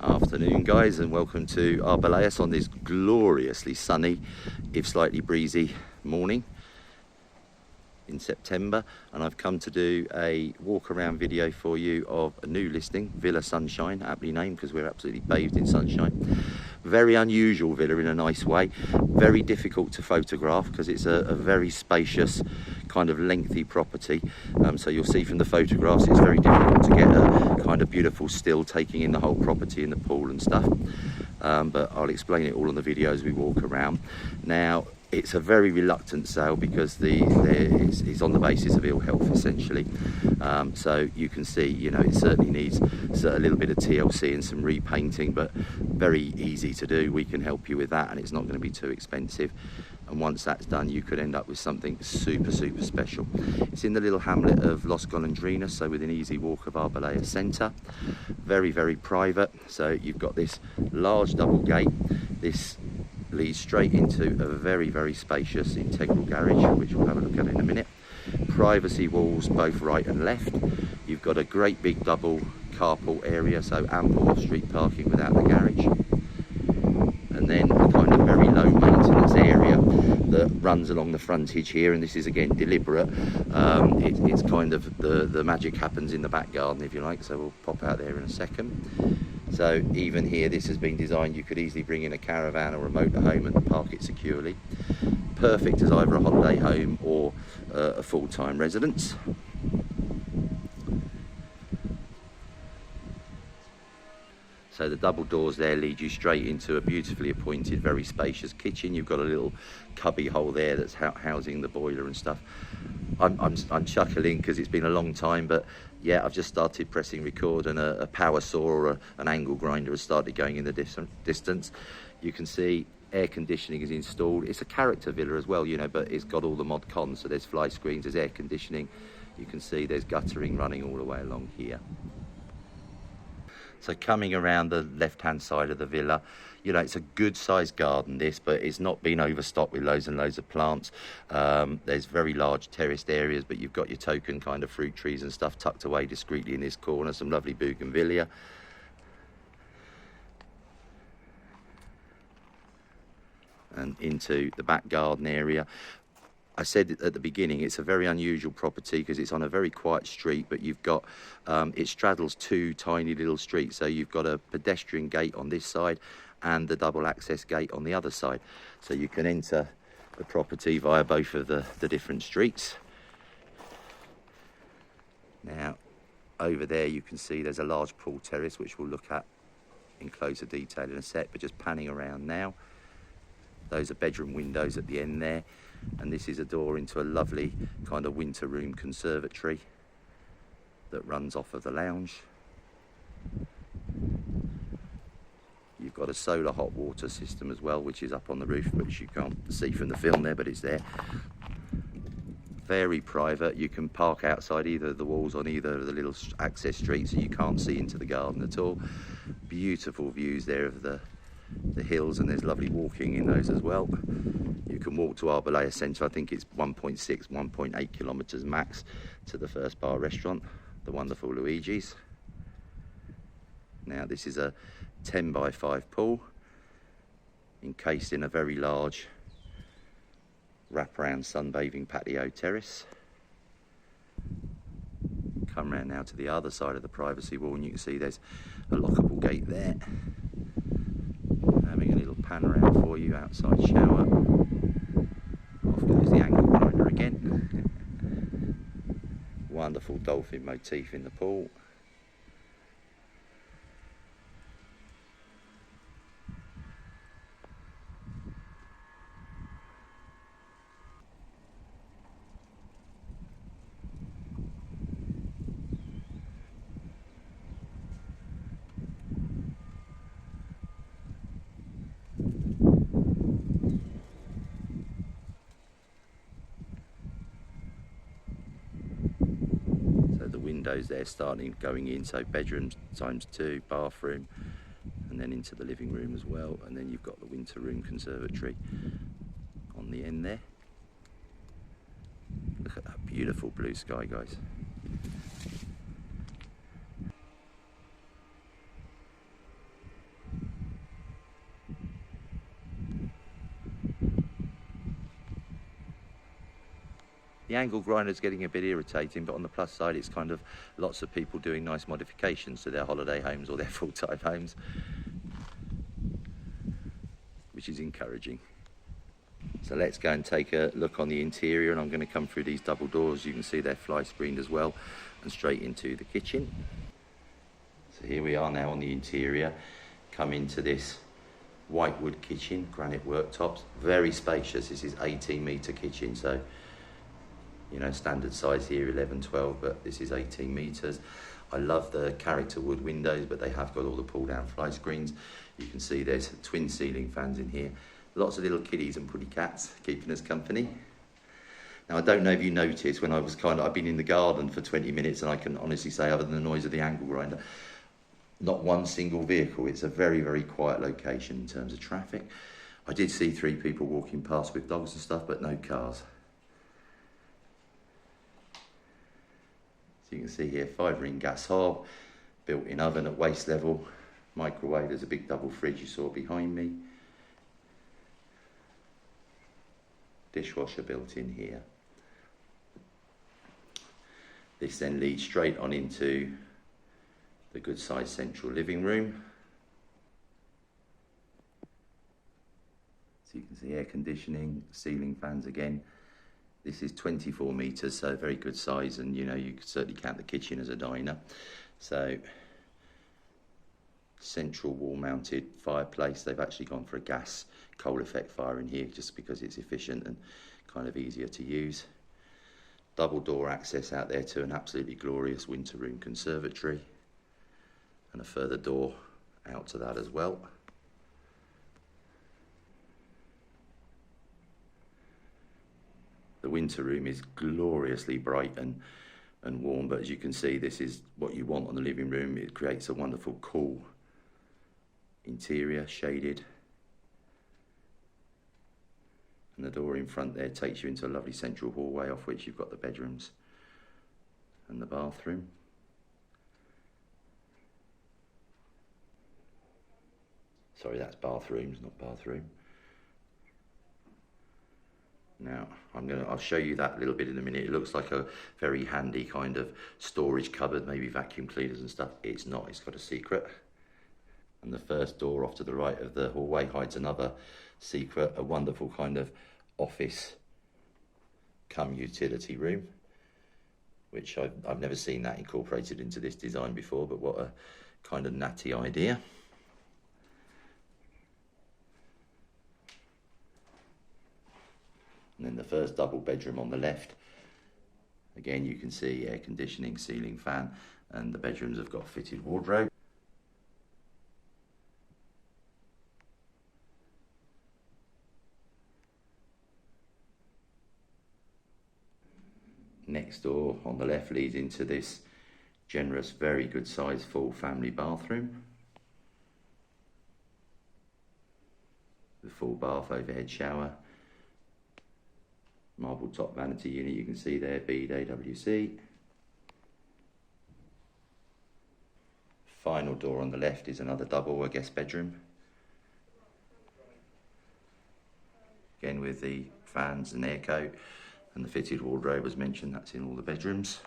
Afternoon guys, and welcome to Arboleas on this gloriously sunny, if slightly breezy morning in September. And I've come to do a walk around video for you of a new listing, Villa Sunshine, aptly named because we're absolutely bathed in sunshine. Very unusual villa in a nice way, very difficult to photograph because it's a very spacious kind of lengthy property. So you'll see from the photographs it's very difficult to get a kind of beautiful still taking in the whole property and the pool and stuff. But I'll explain it all on the video as we walk around. Now, it's a very reluctant sale because it's on the basis of ill health essentially. So you can see, you know, it certainly needs a little bit of TLC and some repainting, but very easy to do. We can help you with that, and it's not going to be too expensive. And once that's done, you could end up with something super special. It's in the little hamlet of Los Golondrinas, so within easy walk of Arboleas Centre. Very private. So you've got this large double gate. This leads straight into a very spacious integral garage, which we'll have a look at in a minute. Privacy walls both right and left. You've got a great big double carport area, so ample off-street parking without the garage. And then a kind of very low maintenance area that runs along the frontage here, and this is again deliberate. It's kind of the magic happens in the back garden, if you like, so we'll pop out there in a second. So even here, this has been designed, you could easily bring in a caravan or a motorhome and park it securely. Perfect as either a holiday home or a full-time residence. So the double doors there lead you straight into a beautifully appointed, very spacious kitchen. You've got a little cubby hole there that's housing the boiler and stuff. I'm chuckling because it's been a long time, but yeah, I've just started pressing record, and a power saw or an angle grinder has started going in the distance. You can see air conditioning is installed. It's a character villa as well, you know, but it's got all the mod cons. So there's fly screens, there's air conditioning. You can see there's guttering running all the way along here. So coming around the left-hand side of the villa, you know, it's a good sized garden this, but it's not been overstocked with loads and loads of plants. There's very large terraced areas, but you've got your token kind of fruit trees and stuff tucked away discreetly in this corner. Some lovely bougainvillea. And into the back garden area. I said at the beginning, it's a very unusual property because it's on a very quiet street, but you've got, it straddles two tiny little streets. So you've got a pedestrian gate on this side and the double access gate on the other side. So you can enter the property via both of the different streets. Now, over there you can see there's a large pool terrace, which we'll look at in closer detail in a sec, but just panning around now. Those are bedroom windows at the end there. And this is a door into a lovely kind of winter room conservatory that runs off of the lounge. You've got a solar hot water system as well, which is up on the roof, which you can't see from the film there, but it's there. Very private. You can park outside either of the walls on either of the little access streets, so you can't see into the garden at all. Beautiful views there of the hills, and there's lovely walking in those as well. You can walk to Arboleas Centre. I think it's 1.6, 1.8 kilometres max to the first bar restaurant, the wonderful Luigi's. Now this is a 10 by 5 pool encased in a very large wraparound sunbathing patio terrace. Come round now to the other side of the privacy wall, and you can see there's a lockable gate there. Having a little pan around for you, outside shower. Off goes the angle grinder again. Wonderful dolphin motif in the pool. Windows there starting going in, so bedroom ×2, bathroom, and then into the living room as well. And then you've got the winter room conservatory on the end there. Look at that beautiful blue sky, guys. The angle grinder's getting a bit irritating, but on the plus side, it's kind of lots of people doing nice modifications to their holiday homes or their full-time homes, which is encouraging. So let's go and take a look on the interior, and I'm going to come through these double doors. You can see they're fly screened as well, and straight into the kitchen. So here we are now on the interior. Come into this whitewood kitchen, granite worktops, very spacious. This is 18-metre kitchen, so you know, standard size here 11, 12, but this is 18 metres. I love the character wood windows, but they have got all the pull down fly screens. You can see there's twin ceiling fans in here. Lots of little kiddies and putty cats keeping us company. Now, I don't know if you noticed when I've been in the garden for 20 minutes, and I can honestly say, other than the noise of the angle grinder, not one single vehicle. It's a very, very quiet location in terms of traffic. I did see 3 people walking past with dogs and stuff, but no cars. So you can see here, 5-ring gas hob, built-in oven at waist level, microwave. There's a big double fridge you saw behind me. Dishwasher built in here. This then leads straight on into the good sized central living room. So you can see air conditioning, ceiling fans again. This is 24 metres, so very good size, and you know, you could certainly count the kitchen as a diner. So central wall mounted fireplace. They've actually gone for a gas coal effect fire in here just because it's efficient and kind of easier to use. Double door access out there to an absolutely glorious winter room conservatory, and a further door out to that as well. The winter room is gloriously bright and warm, but as you can see, this is what you want on the living room. It creates a wonderful cool interior, shaded. And the door in front there takes you into a lovely central hallway, off which you've got the bedrooms and the bathroom. Sorry, that's bathrooms, not bathroom. Now, I'll show you that a little bit in a minute. It looks like a very handy kind of storage cupboard, maybe vacuum cleaners and stuff. It's not, it's got a secret. And the first door off to the right of the hallway hides another secret, a wonderful kind of office cum utility room, which I've never seen that incorporated into this design before, but what a kind of natty idea. And then the first double bedroom on the left. Again, you can see air conditioning, ceiling fan, and the bedrooms have got fitted wardrobe. Next door on the left leads into this generous, very good size full family bathroom. The full bath, overhead shower. Marble top vanity unit, you can see there, bead AWC. Final door on the left is another double, a guest bedroom. Again with the fans and air coat and the fitted wardrobe, as mentioned, that's in all the bedrooms.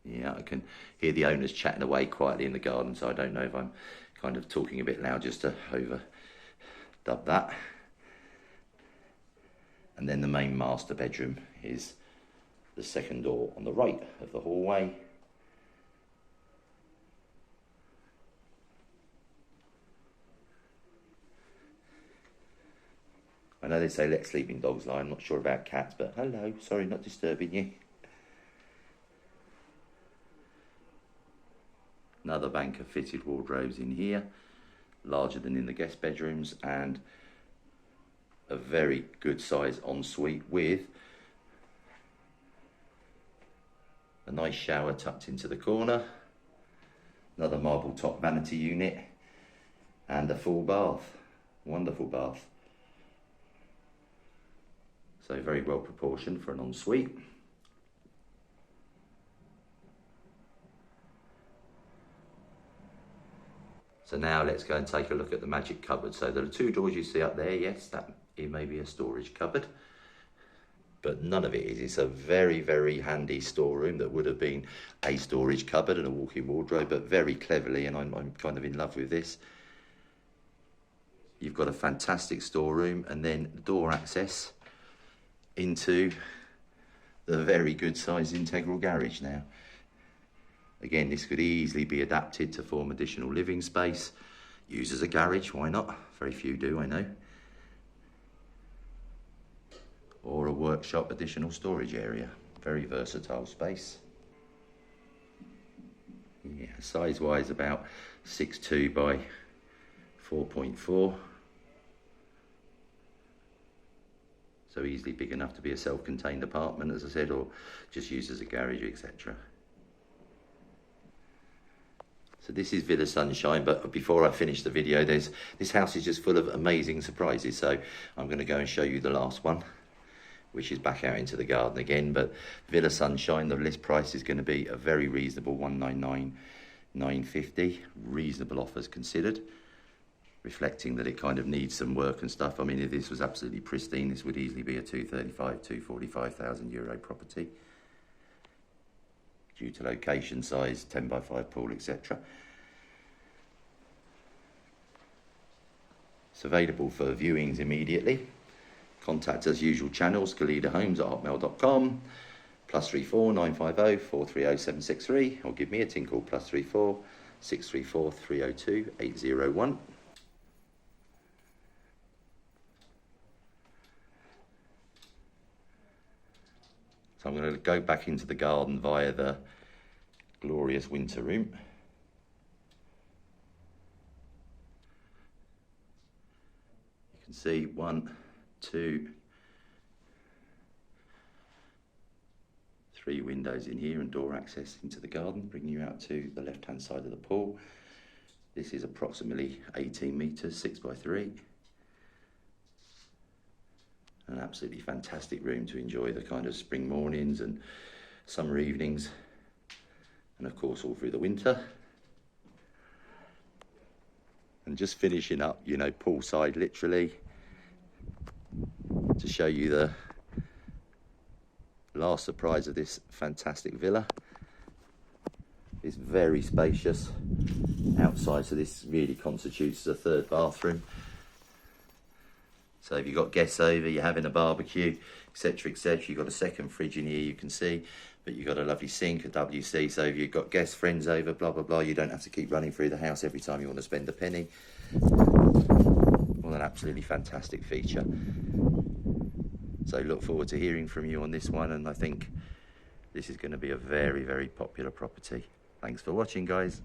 Yeah, I can hear the owners chatting away quietly in the garden, so I don't know if I'm kind of talking a bit loud just to overdub that. And then the main master bedroom is the second door on the right of the hallway. I know they say let sleeping dogs lie. I'm not sure about cats, but hello, sorry, not disturbing you. Another bank of fitted wardrobes in here, larger than in the guest bedrooms, and a very good size ensuite with a nice shower tucked into the corner, another marble top vanity unit, and a full bath. Wonderful bath. So very well proportioned for an ensuite. So now let's go and take a look at the magic cupboard. So there are 2 doors you see up there. Yes, that it may be a storage cupboard. but none of it is. It's a very, very handy storeroom that would have been a storage cupboard and a walk-in wardrobe, but very cleverly, and I'm kind of in love with this. You've got a fantastic storeroom and then door access into the very good sized integral garage now. Again, this could easily be adapted to form additional living space. Use as a garage, why not? Very few do, I know. Or a workshop additional storage area. Very versatile space. Yeah, size-wise about 6'2" by 4.4. So easily big enough to be a self-contained apartment, as I said, or just used as a garage, etc. So this is Villa Sunshine, but before I finish the video, this house is just full of amazing surprises. So I'm going to go and show you the last one, which is back out into the garden again. But Villa Sunshine, the list price is going to be a very reasonable $199,950. Reasonable offers considered, reflecting that it kind of needs some work and stuff. I mean, if this was absolutely pristine, this would easily be a 245,000 euro property, due to location, size, 10 by 5 pool, etc. It's available for viewings immediately. Contact us usual channels, kalidahomes@hotmail.com, +34 950 430 763, or give me a tinkle, +34 634 302 801. So I'm going to go back into the garden via the glorious winter room. You can see 1, 2, 3 windows in here and door access into the garden, bringing you out to the left-hand side of the pool. This is approximately 18 metres, 6 by 3. An absolutely fantastic room to enjoy the kind of spring mornings and summer evenings, and of course all through the winter. And just finishing up, you know, poolside literally, to show you the last surprise of this fantastic villa. It's very spacious outside, so this really constitutes as a third bathroom. So if you've got guests over, you're having a barbecue, etc, etc, you've got a second fridge in here, you can see, but you've got a lovely sink, a WC, so if you've got guests, friends over, blah, blah, blah, you don't have to keep running through the house every time you want to spend a penny. Well, an absolutely fantastic feature. So look forward to hearing from you on this one, and I think this is going to be a very, very popular property. Thanks for watching, guys.